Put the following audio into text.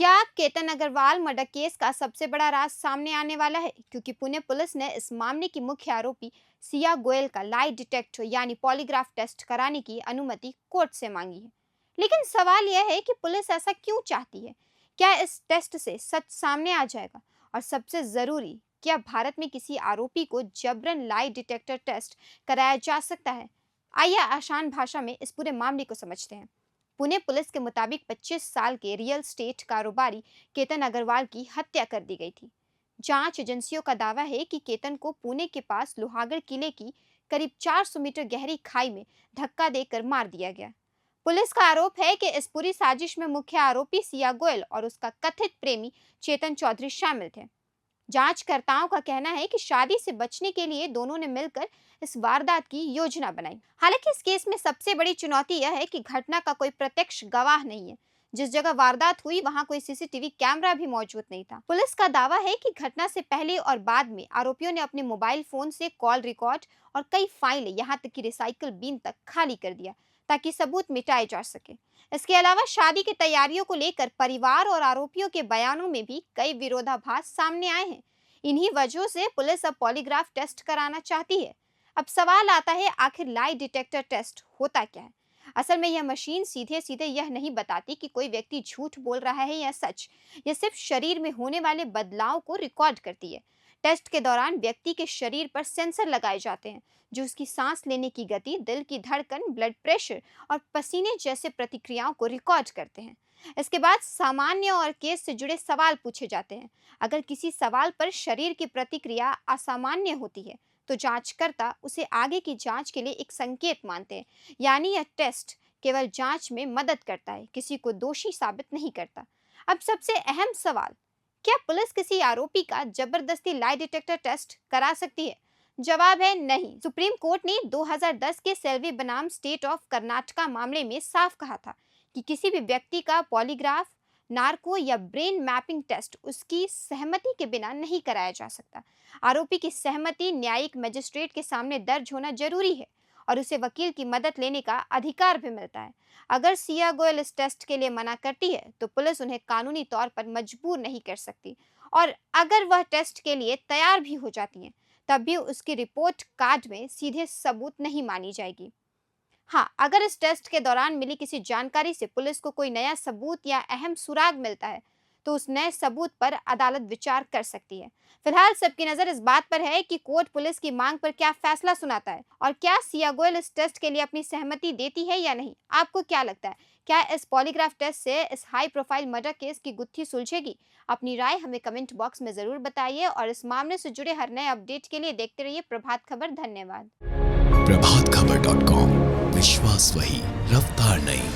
क्या Ketan Agarwal murder case का सबसे बड़ा राज सामने आने वाला है? क्योंकि पुणे पुलिस ने इस मामले की मुख्य आरोपी सिया गोयल का लाई डिटेक्टर यानी पॉलीग्राफ टेस्ट कराने की अनुमति कोर्ट से मांगी है। लेकिन सवाल यह है कि पुलिस ऐसा क्यों चाहती है? क्या इस टेस्ट से सच सामने आ जाएगा? और सबसे जरूरी, क्या भारत में किसी आरोपी को जबरन लाई डिटेक्टर टेस्ट कराया जा सकता है? आइए आसान भाषा में इस पूरे मामले को समझते हैं। पुणे पुलिस के मुताबिक 25 साल के रियल स्टेट कारोबारी केतन अग्रवाल की हत्या कर दी गई थी। जांच एजेंसियों का दावा है कि केतन को पुणे के पास लोहागढ़ किले की करीब 400 मीटर गहरी खाई में धक्का देकर मार दिया गया। पुलिस का आरोप है कि इस पूरी साजिश में मुख्य आरोपी सिया गोयल और उसका कथित प्रेमी चेतन चौधरी शामिल थे। जांचकर्ताओं का कहना है कि शादी से बचने के लिए दोनों ने मिलकर इस वारदात की योजना बनाई। हालांकि इस केस में सबसे बड़ी चुनौती यह है कि घटना का कोई प्रत्यक्ष गवाह नहीं है। जिस जगह वारदात हुई वहां कोई सीसीटीवी कैमरा भी मौजूद नहीं था। पुलिस का दावा है कि घटना से पहले और बाद में आरोपियों ने अपने मोबाइल फोन से कॉल रिकॉर्ड और कई फाइलें, यहां तक कि रिसाइकल बिन तक खाली कर दिया ताकि सबूत मिटाए जा सके। इसके अलावा शादी की तैयारियों को लेकर परिवार और आरोपियों के बयानों में भी कई विरोधाभास सामने आए हैं। इन्हीं वजहों से पुलिस अब पॉलीग्राफ टेस्ट कराना चाहती है। अब सवाल आता है, आखिर लाई डिटेक्टर टेस्ट होता क्या है? असल में यह मशीन सीधे सीधे यह नहीं बताती कि कोई व्यक्ति झूठ बोल रहा है या सच। यह सिर्फ शरीर में होने वाले बदलाव को रिकॉर्ड करती है। टेस्ट के दौरान व्यक्ति के शरीर पर सेंसर लगाए जाते हैं जो उसकी सांस लेने की गति, दिल की धड़कन, ब्लड प्रेशर और पसीने जैसे प्रतिक्रियाओं को रिकॉर्ड करते हैं। इसके बाद सामान्य और केस से जुड़े सवाल पूछे जाते हैं। अगर किसी सवाल पर शरीर की प्रतिक्रिया असामान्य होती है तो जांचकर्ता उसे आगे की जांच के लिए एक संकेत मानते हैं। यानी यह टेस्ट केवल जांच में मदद करता है, किसी को दोषी साबित नहीं करता। अब सबसे अहम सवाल, क्या पुलिस किसी आरोपी का जबरदस्ती लाई डिटेक्टर टेस्ट करा सकती है? जवाब है नहीं। सुप्रीम कोर्ट ने 2010 के सेल्वी बनाम स्टेट ऑफ कर्नाटका मामले में साफ कहा था कि किसी भी व्यक्ति का पॉलीग्राफ, नार्को या ब्रेन मैपिंग टेस्ट उसकी सहमति के बिना नहीं कराया जा सकता। आरोपी की सहमति न्यायिक मजिस्ट्रेट के सामने दर्ज होना जरूरी है और उसे वकील की मदद लेने का अधिकार भी मिलता है। अगर सिया गोयल इस टेस्ट के लिए मना करती है तो पुलिस उन्हें कानूनी तौर पर मजबूर नहीं कर सकती, और अगर वह टेस्ट के लिए तैयार भी हो जाती है तब भी उसकी रिपोर्ट कार्ड में सीधे सबूत नहीं मानी जाएगी। हाँ, अगर इस टेस्ट के दौरान मिली किसी जानकारी से पुलिस को कोई नया सबूत या अहम सुराग मिलता है तो उस नए सबूत पर अदालत विचार कर सकती है। फिलहाल सबकी नजर इस बात पर है कि कोर्ट पुलिस की मांग पर क्या फैसला सुनाता है और क्या सिया गोयल इस टेस्ट के लिए अपनी सहमति देती है या नहीं। आपको क्या लगता है, क्या इस पॉलीग्राफ टेस्ट से इस हाई प्रोफाइल मर्डर केस की गुत्थी सुलझेगी? अपनी राय हमें कमेंट बॉक्स में जरूर बताइए और इस मामले से जुड़े हर नए अपडेट के लिए देखते रहिए प्रभात खबर। धन्यवाद। प्रभात खबर .com, विश्वास वही, रफ्तार नहीं।